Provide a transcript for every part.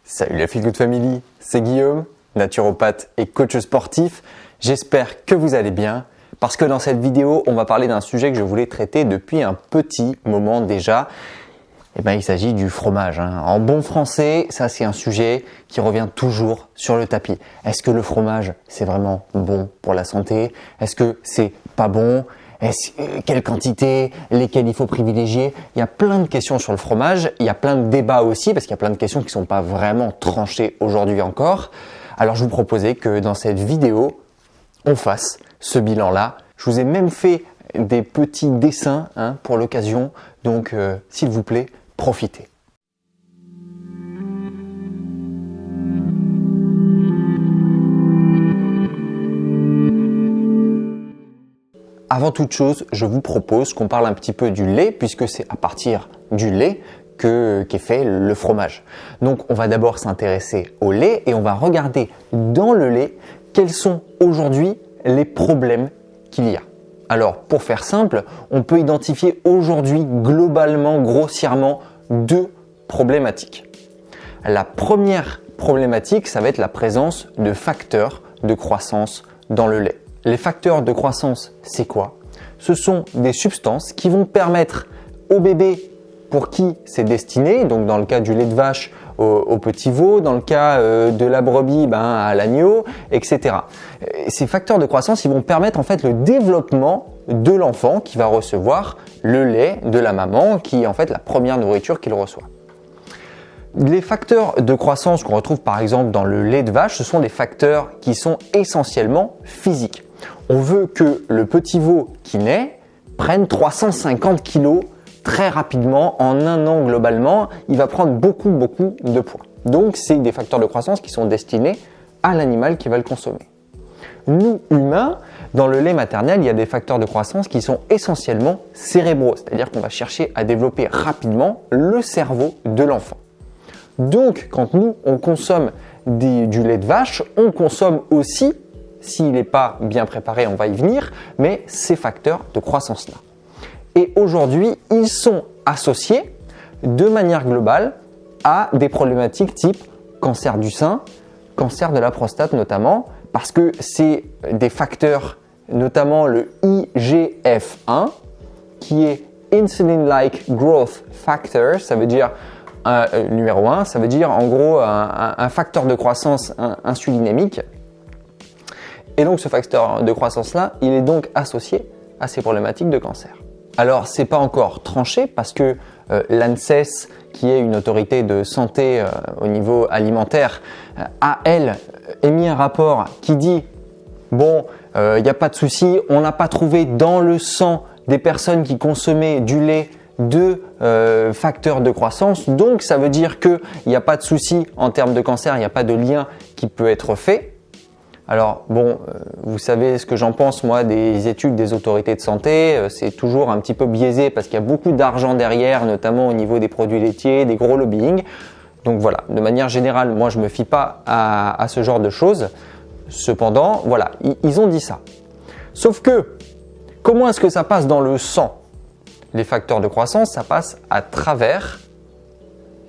Salut la Feel Good Family, c'est Guillaume, naturopathe et coach sportif. J'espère que vous allez bien parce que dans cette vidéo, on va parler d'un sujet que je voulais traiter depuis un petit moment déjà. Il s'agit du fromage. En bon français, ça c'est un sujet qui revient toujours sur le tapis. Est-ce que le fromage, c'est vraiment bon pour la santé? Est-ce que c'est pas bon? Quelle quantité, lesquelles il faut privilégier? Il y a plein de questions sur le fromage, il y a plein de débats aussi parce qu'il y a plein de questions qui ne sont pas vraiment tranchées aujourd'hui encore. Alors je vous proposais que dans cette vidéo, on fasse ce bilan-là. Je vous ai même fait des petits dessins pour l'occasion, donc s'il vous plaît, profitez. Avant toute chose, je vous propose qu'on parle un petit peu du lait puisque c'est à partir du lait qu'est fait le fromage. Donc on va d'abord s'intéresser au lait et on va regarder dans le lait quels sont aujourd'hui les problèmes qu'il y a. Alors pour faire simple, on peut identifier aujourd'hui globalement, grossièrement, deux problématiques. La première problématique, ça va être la présence de facteurs de croissance dans le lait. Les facteurs de croissance, c'est quoi? Ce sont des substances qui vont permettre au bébé pour qui c'est destiné, donc dans le cas du lait de vache au petit veau, dans le cas de la brebis à l'agneau, etc. Ces facteurs de croissance, ils vont permettre en fait le développement de l'enfant qui va recevoir le lait de la maman, qui est en fait la première nourriture qu'il reçoit. Les facteurs de croissance qu'on retrouve par exemple dans le lait de vache, ce sont des facteurs qui sont essentiellement physiques. On veut que le petit veau qui naît prenne 350 kg très rapidement, en un an globalement, il va prendre beaucoup de poids. Donc c'est des facteurs de croissance qui sont destinés à l'animal qui va le consommer. Nous, humains, dans le lait maternel, il y a des facteurs de croissance qui sont essentiellement cérébraux, c'est-à-dire qu'on va chercher à développer rapidement le cerveau de l'enfant. Donc quand nous, on consomme du lait de vache, on consomme aussi, s'il n'est pas bien préparé, on va y venir, mais ces facteurs de croissance-là. Et aujourd'hui, ils sont associés de manière globale à des problématiques type cancer du sein, cancer de la prostate notamment, parce que c'est des facteurs, notamment le IGF-1, qui est Insulin-like Growth Factor, ça veut dire numéro 1, ça veut dire en gros un facteur de croissance insulinémique. Et donc ce facteur de croissance-là, il est donc associé à ces problématiques de cancer. Alors c'est pas encore tranché parce que l'ANSES, qui est une autorité de santé au niveau alimentaire, a elle émis un rapport qui dit bon, il n'y a pas de souci, on n'a pas trouvé dans le sang des personnes qui consommaient du lait de facteurs de croissance, donc ça veut dire qu'il n'y a pas de souci en termes de cancer, il n'y a pas de lien qui peut être fait. Alors bon, vous savez ce que j'en pense moi des études des autorités de santé, c'est toujours un petit peu biaisé parce qu'il y a beaucoup d'argent derrière, notamment au niveau des produits laitiers, des gros lobbying. Donc voilà, de manière générale, moi je me fie pas à ce genre de choses. Cependant, voilà, ils ont dit ça. Sauf que, comment est-ce que ça passe dans le sang? Les facteurs de croissance, ça passe à travers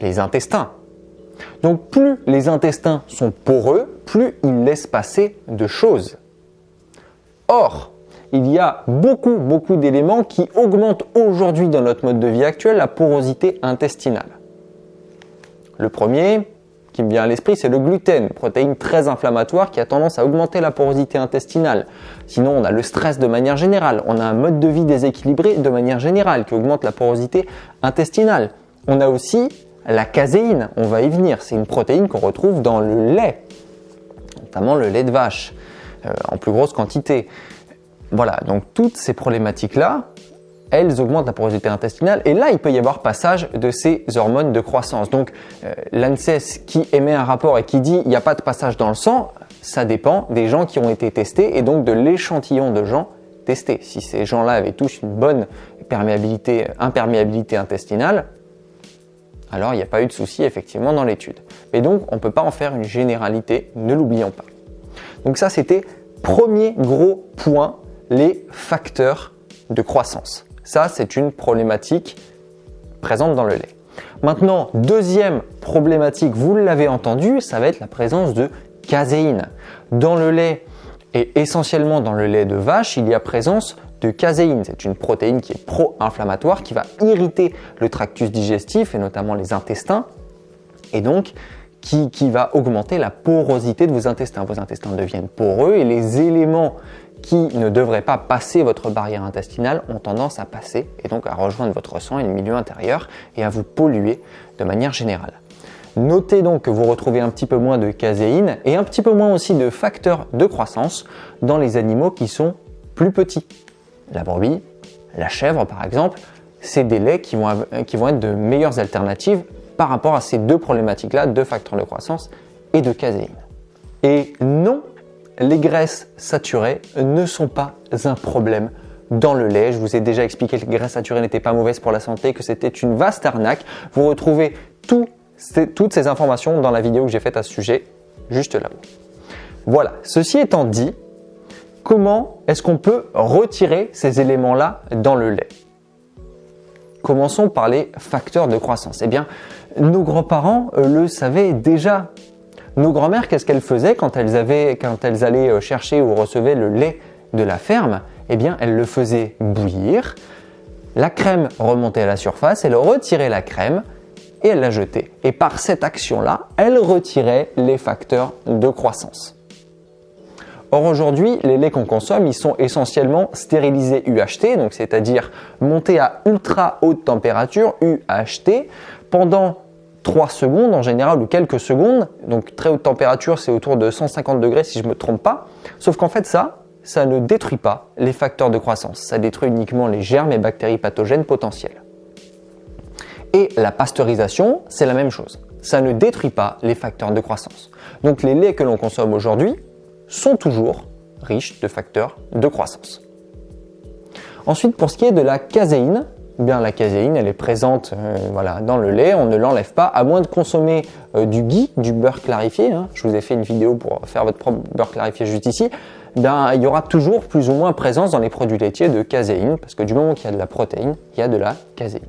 les intestins. Donc plus les intestins sont poreux, plus ils laissent passer de choses. Or, il y a beaucoup d'éléments qui augmentent aujourd'hui dans notre mode de vie actuel la porosité intestinale. Le premier qui me vient à l'esprit, c'est le gluten, une protéine très inflammatoire qui a tendance à augmenter la porosité intestinale. Sinon, on a le stress de manière générale, on a un mode de vie déséquilibré de manière générale qui augmente la porosité intestinale. On a aussi la caséine, on va y venir, c'est une protéine qu'on retrouve dans le lait, notamment le lait de vache, en plus grosse quantité. Voilà, donc toutes ces problématiques-là, elles augmentent la porosité intestinale et là, il peut y avoir passage de ces hormones de croissance. Donc l'ANSES qui émet un rapport et qui dit il n'y a pas de passage dans le sang, ça dépend des gens qui ont été testés et donc de l'échantillon de gens testés. Si ces gens-là avaient tous une bonne imperméabilité intestinale, alors il n'y a pas eu de souci effectivement dans l'étude. Mais donc on ne peut pas en faire une généralité, ne l'oublions pas. Donc ça c'était premier gros point, les facteurs de croissance. Ça c'est une problématique présente dans le lait. Maintenant, deuxième problématique, vous l'avez entendu, ça va être la présence de caséine. Dans le lait et essentiellement dans le lait de vache, il y a présence de caséine. C'est une protéine qui est pro-inflammatoire, qui va irriter le tractus digestif et notamment les intestins et donc qui va augmenter la porosité de vos intestins. Vos intestins deviennent poreux et les éléments qui ne devraient pas passer votre barrière intestinale ont tendance à passer et donc à rejoindre votre sang et le milieu intérieur et à vous polluer de manière générale. Notez donc que vous retrouvez un petit peu moins de caséine et un petit peu moins aussi de facteurs de croissance dans les animaux qui sont plus petits. La brebis, la chèvre par exemple, c'est des laits qui vont être de meilleures alternatives par rapport à ces deux problématiques-là de facteurs de croissance et de caséine. Et non, les graisses saturées ne sont pas un problème dans le lait. Je vous ai déjà expliqué que les graisses saturées n'étaient pas mauvaises pour la santé, que c'était une vaste arnaque. Vous retrouvez toutes ces informations dans la vidéo que j'ai faite à ce sujet, juste là. Voilà, ceci étant dit, comment est-ce qu'on peut retirer ces éléments-là dans le lait? Commençons par les facteurs de croissance. Eh bien, nos grands-parents le savaient déjà. Nos grand-mères, qu'est-ce qu'elles faisaient quand elles allaient chercher ou recevaient le lait de la ferme? Eh bien, elles le faisaient bouillir, la crème remontait à la surface, elles retiraient la crème et elles la jetaient. Et par cette action-là, elles retiraient les facteurs de croissance. Or aujourd'hui, les laits qu'on consomme, ils sont essentiellement stérilisés UHT, donc c'est-à-dire montés à ultra haute température, UHT, pendant 3 secondes en général ou quelques secondes. Donc très haute température, c'est autour de 150 degrés si je ne me trompe pas. Sauf qu'en fait ça ne détruit pas les facteurs de croissance. Ça détruit uniquement les germes et bactéries pathogènes potentiels. Et la pasteurisation, c'est la même chose. Ça ne détruit pas les facteurs de croissance. Donc les laits que l'on consomme aujourd'hui sont toujours riches de facteurs de croissance. Ensuite, pour ce qui est de la caséine, bien la caséine, elle est présente dans le lait, on ne l'enlève pas, à moins de consommer du ghee, du beurre clarifié. Je vous ai fait une vidéo pour faire votre propre beurre clarifié juste ici. Il y aura toujours plus ou moins présence dans les produits laitiers de caséine, parce que du moment qu'il y a de la protéine, il y a de la caséine.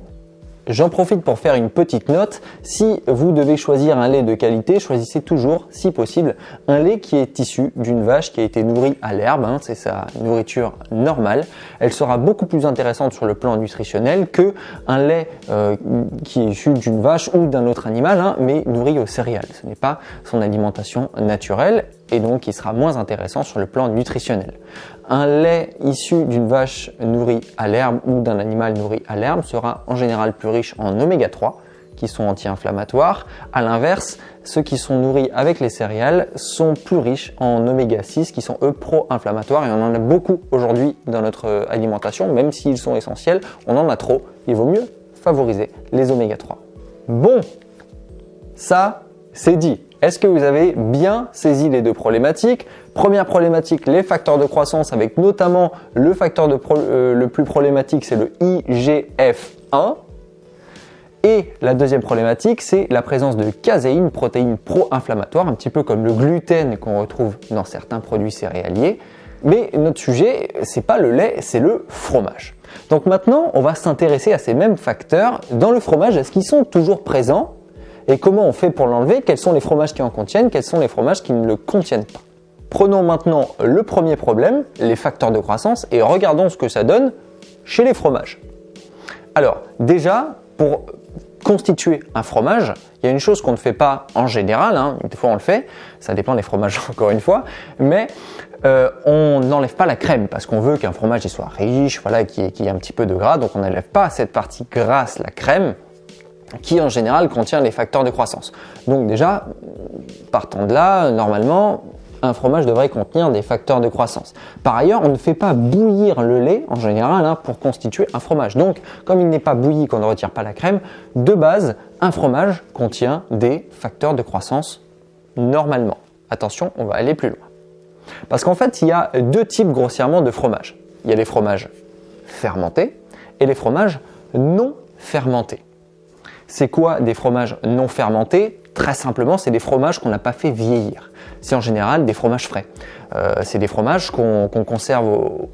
J'en profite pour faire une petite note. Si vous devez choisir un lait de qualité, choisissez toujours, si possible, un lait qui est issu d'une vache qui a été nourrie à l'herbe. C'est sa nourriture normale. Elle sera beaucoup plus intéressante sur le plan nutritionnel que un lait qui est issu d'une vache ou d'un autre animal, mais nourri aux céréales. Ce n'est pas son alimentation naturelle et donc il sera moins intéressant sur le plan nutritionnel. Un lait issu d'une vache nourrie à l'herbe ou d'un animal nourri à l'herbe sera en général plus riche en oméga 3 qui sont anti-inflammatoires. À l'inverse, ceux qui sont nourris avec les céréales sont plus riches en oméga 6 qui sont eux pro-inflammatoires et on en a beaucoup aujourd'hui dans notre alimentation, même s'ils sont essentiels, on en a trop. Il vaut mieux favoriser les oméga 3. Bon, ça c'est dit. Est-ce que vous avez bien saisi les deux problématiques? Première problématique, les facteurs de croissance avec notamment le facteur le plus problématique, c'est le IGF-1. Et la deuxième problématique, c'est la présence de caséine, protéine pro-inflammatoire, un petit peu comme le gluten qu'on retrouve dans certains produits céréaliers. Mais notre sujet, c'est pas le lait, c'est le fromage. Donc maintenant, on va s'intéresser à ces mêmes facteurs dans le fromage. Est-ce qu'ils sont toujours présents? Et comment on fait pour l'enlever? Quels sont les fromages qui en contiennent? Quels sont les fromages qui ne le contiennent pas? Prenons maintenant le premier problème, les facteurs de croissance, et regardons ce que ça donne chez les fromages. Alors déjà, pour constituer un fromage, il y a une chose qu'on ne fait pas en général, des fois on le fait, ça dépend des fromages encore une fois, mais on n'enlève pas la crème parce qu'on veut qu'un fromage il soit riche, qu'il y ait un petit peu de gras, donc on n'enlève pas cette partie grasse, la crème, qui en général contient les facteurs de croissance. Donc déjà, partant de là, normalement, un fromage devrait contenir des facteurs de croissance. Par ailleurs, on ne fait pas bouillir le lait en général pour constituer un fromage. Donc, comme il n'est pas bouilli, qu'on ne retire pas la crème, de base, un fromage contient des facteurs de croissance normalement. Attention, on va aller plus loin. Parce qu'en fait, il y a deux types grossièrement de fromages. Il y a les fromages fermentés et les fromages non fermentés. C'est quoi des fromages non fermentés? Très simplement, c'est des fromages qu'on n'a pas fait vieillir. C'est en général des fromages frais. C'est des fromages qu'on conserve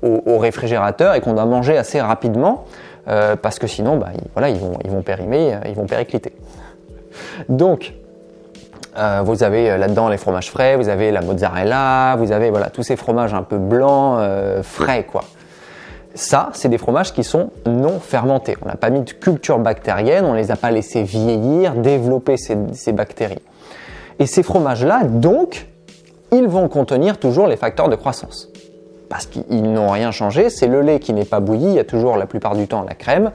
au réfrigérateur et qu'on doit manger assez rapidement parce que sinon, ils vont périmer, ils vont péricliter. Donc, vous avez là-dedans les fromages frais, vous avez la mozzarella, vous avez tous ces fromages un peu blancs, frais quoi. Ça, c'est des fromages qui sont non fermentés. On n'a pas mis de culture bactérienne, on ne les a pas laissés vieillir, développer ces bactéries. Et ces fromages-là, donc, ils vont contenir toujours les facteurs de croissance. Parce qu'ils n'ont rien changé, c'est le lait qui n'est pas bouilli, il y a toujours la plupart du temps la crème.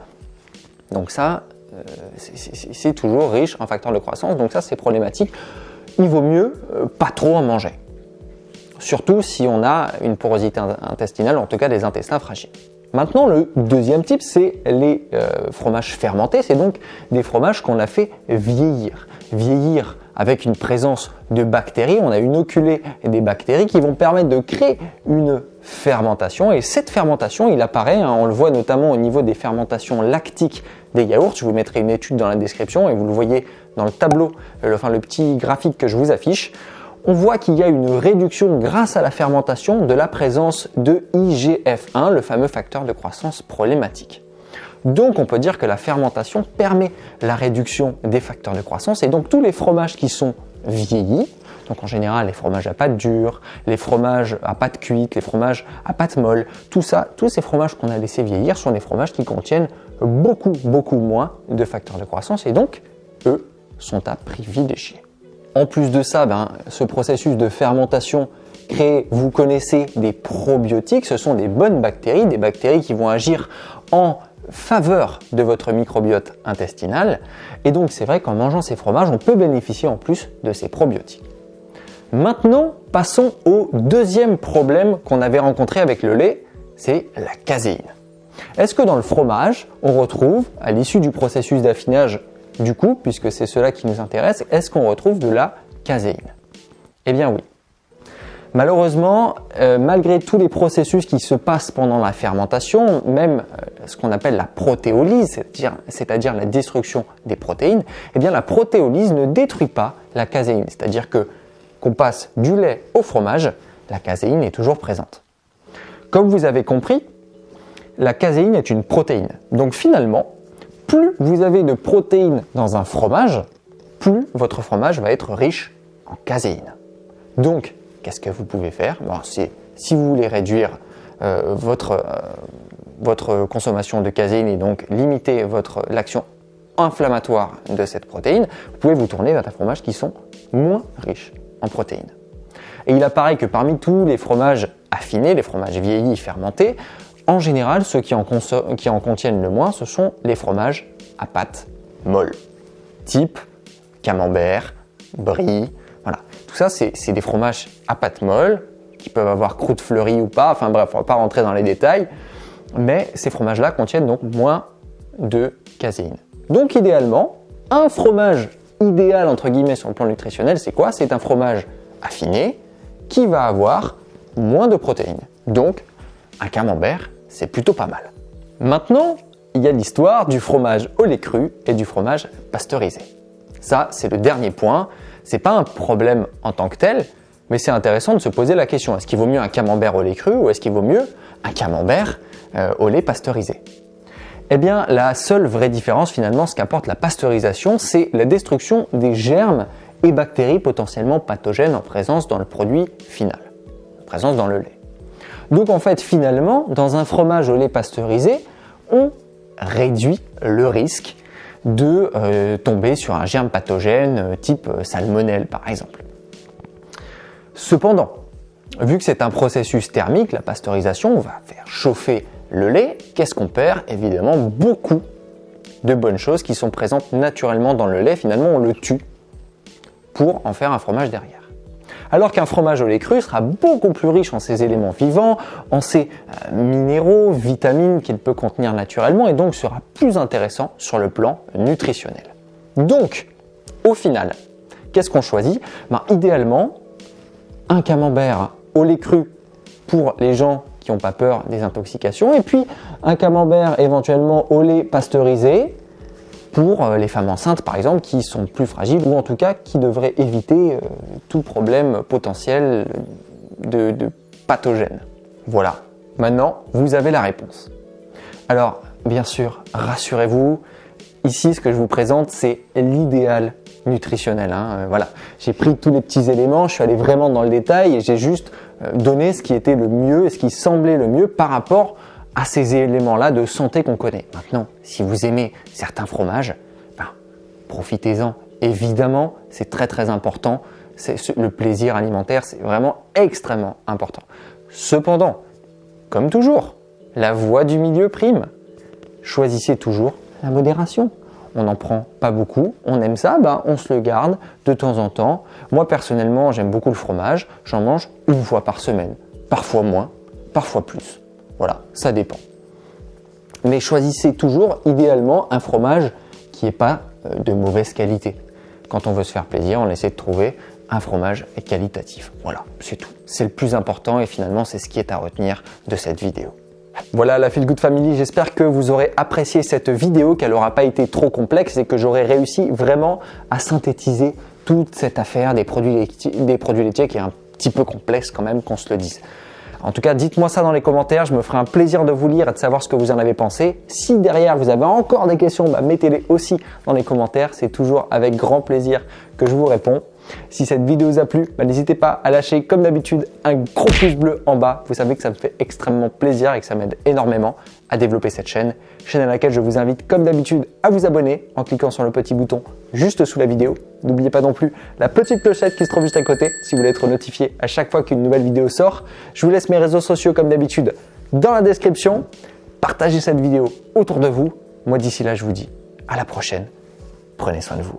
Donc ça, c'est toujours riche en facteurs de croissance, donc ça c'est problématique. Il vaut mieux pas trop en manger. Surtout si on a une porosité intestinale, en tout cas des intestins fragiles. Maintenant, le deuxième type, c'est les fromages fermentés. C'est donc des fromages qu'on a fait vieillir. Vieillir avec une présence de bactéries. On a inoculé des bactéries qui vont permettre de créer une fermentation. Et cette fermentation, il apparaît, on le voit notamment au niveau des fermentations lactiques des yaourts. Je vous mettrai une étude dans la description et vous le voyez dans le tableau, le petit graphique que je vous affiche. On voit qu'il y a une réduction grâce à la fermentation de la présence de IGF-1, le fameux facteur de croissance problématique. Donc on peut dire que la fermentation permet la réduction des facteurs de croissance et donc tous les fromages qui sont vieillis, donc en général les fromages à pâte dure, les fromages à pâte cuite, les fromages à pâte molle, tout ça, tous ces fromages qu'on a laissés vieillir sont des fromages qui contiennent beaucoup moins de facteurs de croissance et donc eux sont à privilégier. En plus de ça, ce processus de fermentation crée, vous connaissez, des probiotiques. Ce sont des bonnes bactéries, des bactéries qui vont agir en faveur de votre microbiote intestinal. Et donc, c'est vrai qu'en mangeant ces fromages, on peut bénéficier en plus de ces probiotiques. Maintenant, passons au deuxième problème qu'on avait rencontré avec le lait, c'est la caséine. Est-ce que dans le fromage, on retrouve, à l'issue du processus d'affinage, du coup, puisque c'est cela qui nous intéresse, est-ce qu'on retrouve de la caséine? Eh bien oui. Malheureusement, malgré tous les processus qui se passent pendant la fermentation, même ce qu'on appelle la protéolyse, c'est-à-dire la destruction des protéines, eh bien la protéolyse ne détruit pas la caséine. C'est-à-dire qu'on passe du lait au fromage, la caséine est toujours présente. Comme vous avez compris, la caséine est une protéine. Donc finalement, plus vous avez de protéines dans un fromage, plus votre fromage va être riche en caséine. Donc, qu'est-ce que vous pouvez faire? Si vous voulez réduire votre consommation de caséine et donc limiter l'action inflammatoire de cette protéine, vous pouvez vous tourner vers des fromages qui sont moins riches en protéines. Et il apparaît que parmi tous les fromages affinés, les fromages vieillis, fermentés, en général, ceux qui en contiennent le moins, ce sont les fromages à pâte molle, type camembert, brie, voilà. Tout ça, c'est des fromages à pâte molle, qui peuvent avoir croûte fleurie ou pas, enfin bref, on ne va pas rentrer dans les détails, mais ces fromages-là contiennent donc moins de caséine. Donc idéalement, un fromage idéal, entre guillemets, sur le plan nutritionnel, c'est quoi? C'est un fromage affiné qui va avoir moins de protéines. Donc, un camembert, c'est plutôt pas mal. Maintenant, il y a l'histoire du fromage au lait cru et du fromage pasteurisé. Ça, c'est le dernier point. C'est pas un problème en tant que tel, mais c'est intéressant de se poser la question, est-ce qu'il vaut mieux un camembert au lait cru ou est-ce qu'il vaut mieux un camembert au lait pasteurisé? Eh bien, la seule vraie différence finalement, ce qu'apporte la pasteurisation, c'est la destruction des germes et bactéries potentiellement pathogènes en présence dans le produit final, en présence dans le lait. Donc en fait, finalement, dans un fromage au lait pasteurisé, on réduit le risque de tomber sur un germe pathogène type salmonelle par exemple. Cependant, vu que c'est un processus thermique, la pasteurisation, on va faire chauffer le lait, qu'est-ce qu'on perd? Évidemment, beaucoup de bonnes choses qui sont présentes naturellement dans le lait, finalement on le tue pour en faire un fromage derrière. Alors qu'un fromage au lait cru sera beaucoup plus riche en ses éléments vivants, en ses minéraux, vitamines qu'il peut contenir naturellement et donc sera plus intéressant sur le plan nutritionnel. Donc, au final, qu'est-ce qu'on choisit? Idéalement, un camembert au lait cru pour les gens qui n'ont pas peur des intoxications et puis un camembert éventuellement au lait pasteurisé pour les femmes enceintes par exemple qui sont plus fragiles ou en tout cas qui devraient éviter tout problème potentiel de pathogène. Voilà, maintenant vous avez la réponse. Alors bien sûr, rassurez-vous, ici ce que je vous présente c'est l'idéal nutritionnel. Voilà, j'ai pris tous les petits éléments, je suis allé vraiment dans le détail et j'ai juste donné ce qui était le mieux et ce qui semblait le mieux par rapport à ces éléments-là de santé qu'on connaît. Maintenant, si vous aimez certains fromages, profitez-en. Évidemment, c'est très très important. Le plaisir alimentaire, c'est vraiment extrêmement important. Cependant, comme toujours, la voie du milieu prime. Choisissez toujours la modération. On n'en prend pas beaucoup, on aime ça, on se le garde de temps en temps. Moi personnellement, j'aime beaucoup le fromage, j'en mange une fois par semaine, parfois moins, parfois plus. Voilà, ça dépend. Mais choisissez toujours idéalement un fromage qui n'est pas de mauvaise qualité. Quand on veut se faire plaisir, on essaie de trouver un fromage qualitatif. Voilà, c'est tout. C'est le plus important et finalement, c'est ce qui est à retenir de cette vidéo. Voilà la Feel Good Family, j'espère que vous aurez apprécié cette vidéo, qu'elle n'aura pas été trop complexe et que j'aurai réussi vraiment à synthétiser toute cette affaire des produits laitiers qui est un petit peu complexe quand même qu'on se le dise. En tout cas, dites-moi ça dans les commentaires, je me ferai un plaisir de vous lire et de savoir ce que vous en avez pensé. Si derrière vous avez encore des questions, mettez-les aussi dans les commentaires, c'est toujours avec grand plaisir que je vous réponds. Si cette vidéo vous a plu, n'hésitez pas à lâcher comme d'habitude un gros pouce bleu en bas. Vous savez que ça me fait extrêmement plaisir et que ça m'aide énormément à développer cette chaîne à laquelle je vous invite comme d'habitude à vous abonner en cliquant sur le petit bouton juste sous la vidéo. N'oubliez pas non plus la petite clochette qui se trouve juste à côté si vous voulez être notifié à chaque fois qu'une nouvelle vidéo sort. Je vous laisse mes réseaux sociaux comme d'habitude dans la description. Partagez cette vidéo autour de vous. Moi d'ici là, je vous dis à la prochaine. Prenez soin de vous.